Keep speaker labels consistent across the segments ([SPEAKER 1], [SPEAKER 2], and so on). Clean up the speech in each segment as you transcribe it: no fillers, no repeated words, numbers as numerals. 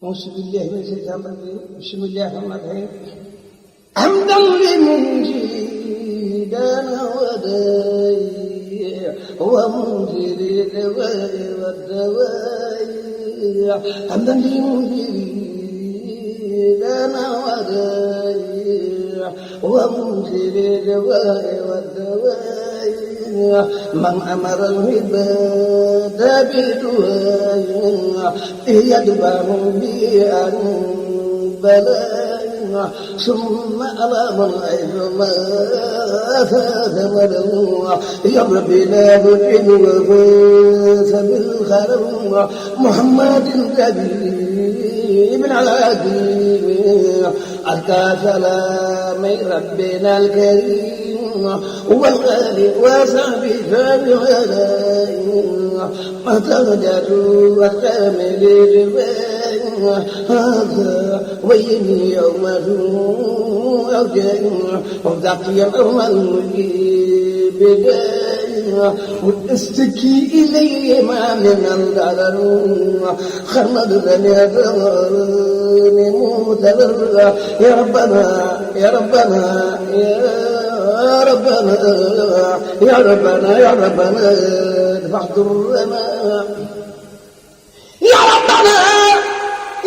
[SPEAKER 1] أعوذ بالله من الشيطان الرجيم بسم الله الرحمن الرحيم حمدا لمنجدنا ودايع ومنزل الدواء والدواء حمدا لمنجدنا ودايع ومنزل الدواء والدواء من أمر العباد بدعاء يدفع بأن بلاء ثم على من أيضا فاثمره يا رب لا تجد وفاس بالخير محمد النبي من العجيب ألقى سلام ربنا الكريم والغالي وصحبه فبغلاء ما ترجعوا وكامل جبال هذا ويني يوم أوجاء وذاقي يوم المجيب بداية واستكي إلي ما من الضرر خمد لنا ضررني متضرر يا ربنا يا ربنا يا ربنا يا ربنا يا ربنا ادفع ضرنا يا ربنا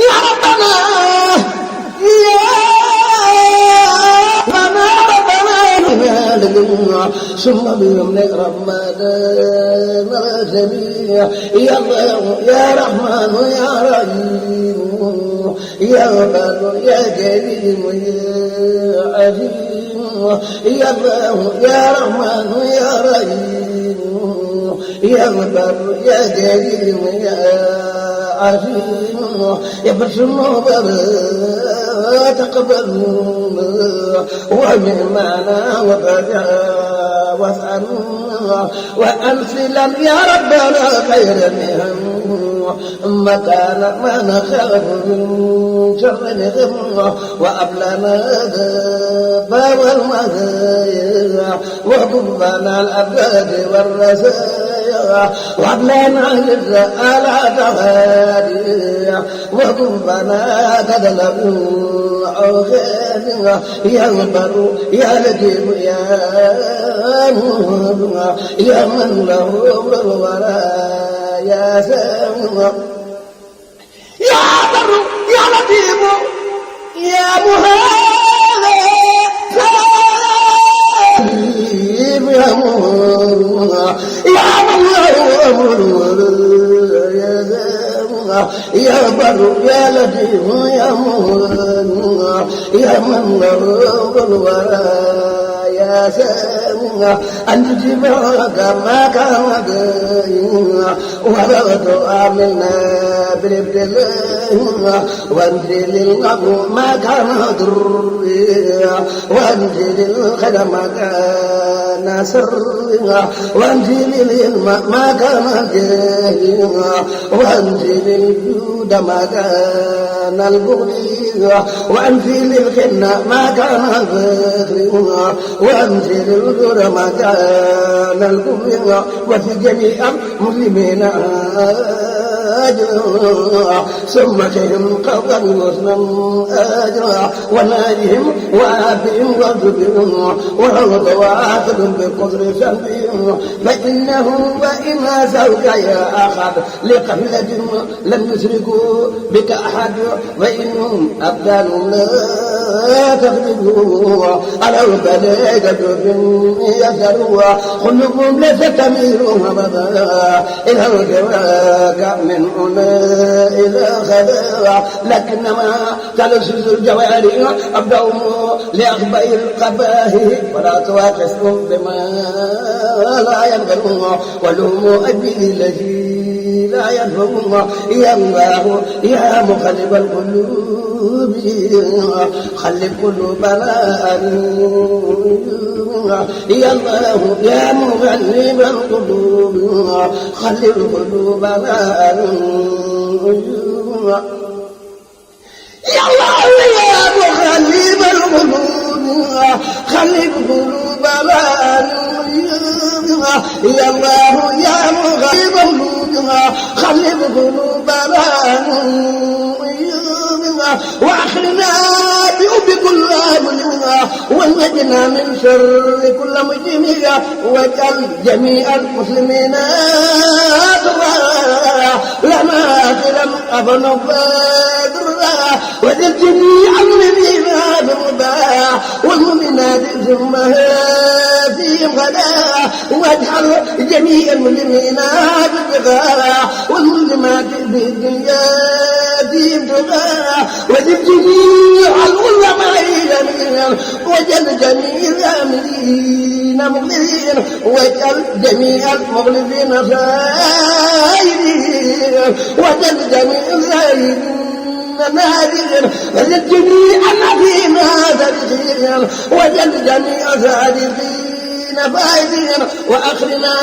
[SPEAKER 1] يا ربنا يا ربنا ثم بيوم رمضان جميع يا الله يا رحمن يا رحيم يا بر يا كريم يا عظيم يا الله يا رحمن يا رحيم يا بر يا كريم يا عظيم يا بسم تقبلنا ومن معنا وتجاوز عنا وأنزلا يا ربنا خير منهم مكان ما نخاف من شر نغم وأبلنا ذاب والمزايا وكفنا الأبد والرزايا وأبلنا الرآل تغادي وكفنا تدلبوا يا بر يا لطيف يا نور يا من له الورى يا سامع يا بر يا لطيف يا مهاب يا مهاب يا من له الورى يا سامع يا بر يا لطيف يا مهاب يا من له الورى يا سامع أن تجيبك ما كان دايما ولا تؤمنا بالابتلاء وانزل الغم ما كان ضريا وانزل الخير ما كان سريا وانزل العلم ما كان جاهلا وانزل الجود ما كان البغيا وانزل الخنا ما كان فاخرا وانزل الجود ما كان البغيا وفي جميع المسلمين أجرا ثم كهم قبل وسنا أجرا ونادهم وآبهم وارزقهم وروض وآخذ بقدر سلبهم فإنه وإن زوج يا أخذ لقبلة لم يشركوا بك أحد وإنهم أبدان لا تغلبوا على البلاد يسروا خلقهم ليس تميلهم أبدا إلى الجواك من هنا إلى خذا لكنما تلسس الجوارح أبدهم لأخبار القبائل ولا تواكسهم بما لا ينبغون ولهم أبي الذي لا ينفعون يا الله يا مقلب القلوب خلب قلوبنا يا الله يا مغلب القلوب خلب قلوبنا يا الله يا مغلب القلوب خلب قلوبنا يا الله يا مغلب القلوب خلب قلوبنا وأخرنا بحب كل مجرم ونجنا من شر كل مجرم واجعل جميع المسلمين لنا خيرا أفنى بدرا واجعل جميع المؤمنين بالربا والمؤمنات ثم فيهم غدا واجعل جميع المسلمين بالبغاء والمسلمات بالدنيا فيهم بغاء واجعل جميع العلماء جميعا واجعل جميع الآمنين مغلبين واجعل جميع المغلبين خائرين واجعل جميع الزاهدين نادر واجعل جميع الذين ذريين واجعل جميع ذريين فائزين وأخرنا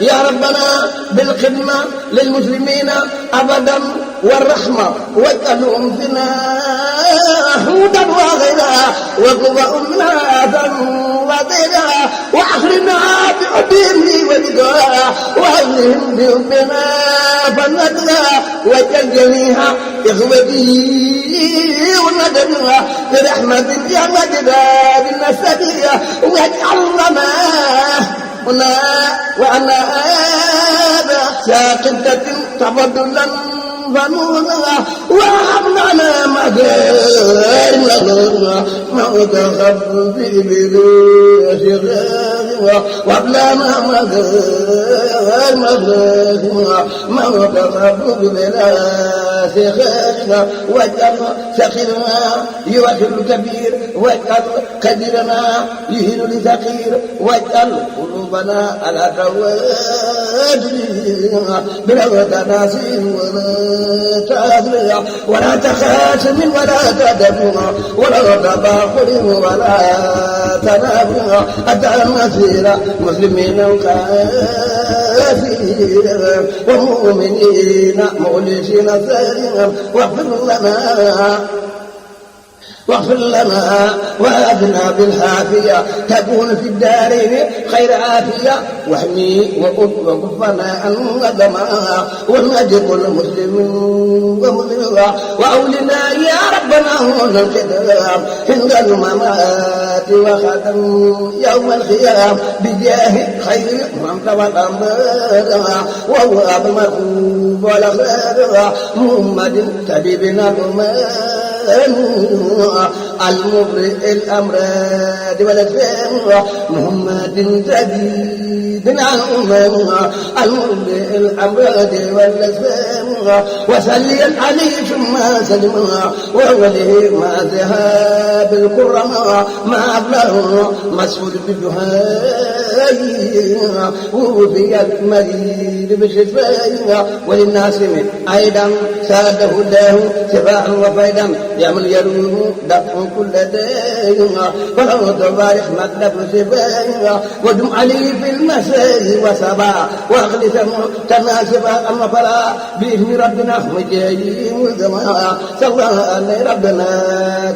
[SPEAKER 1] يا ربنا بالخدمة للمسلمين أبدا والرحمة واجعلهم فينا هودا وغيرها وقوة منها وغيرها وأخرنا بعدهم وبدعاء وأهلهم بأمنا فندها واجعل جميع إخوتي وندها برحمة يا مجدا بالنسبية واجعل لنا وأنا ساقطة تفضلا فنورها وأمنعنا مغيرنا موتخف في بلوشها وابلانا مغيرنا موتخف بلوشها واجعل سخيرنا يوحل الكبير واجعل قديرنا يهين لثقير واجعل قلوبنا على تواجدها بلا تناسي ولا تخاشم ولا تدبر ولا تباخر ولا تنافر حتى نصير مسلمين كافرين ومؤمنين مخلصين سائرين واغفر لنا وآتنا بالعافية تكون في الدارين خير عافية واحمي وكفنا عن الدماء ونجي كل مسلم ومسلمة وأولنا يا ربنا هون الكتاب عند الممات وختم يوم الخيام بجاه خير من تولى الأمر وهو أبو المرحوم والأخير محمد طبيبنا المبرئ الأمراض والأسفار محمد سيدنا المبرئ الأمراض والأسفار وسلي عليه ثم سلم ووله ما ذهاب الكرماء ما أبلغ مسؤول بالدهاء ووفي المريض بشفاء وللناس من أيضا ساده الله شفاء وفيدا يعمل يروم دفع كل دين ولو تبارك مكتب شفاء ودم عليه في المساء وسبا واغلس تناسبا أما فلا بإذن ربنا مجاي مزما سواء ربنا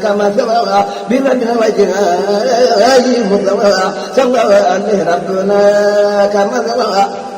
[SPEAKER 1] كما سواء بربنا وجهاي مزما سواء ربنا كما سواء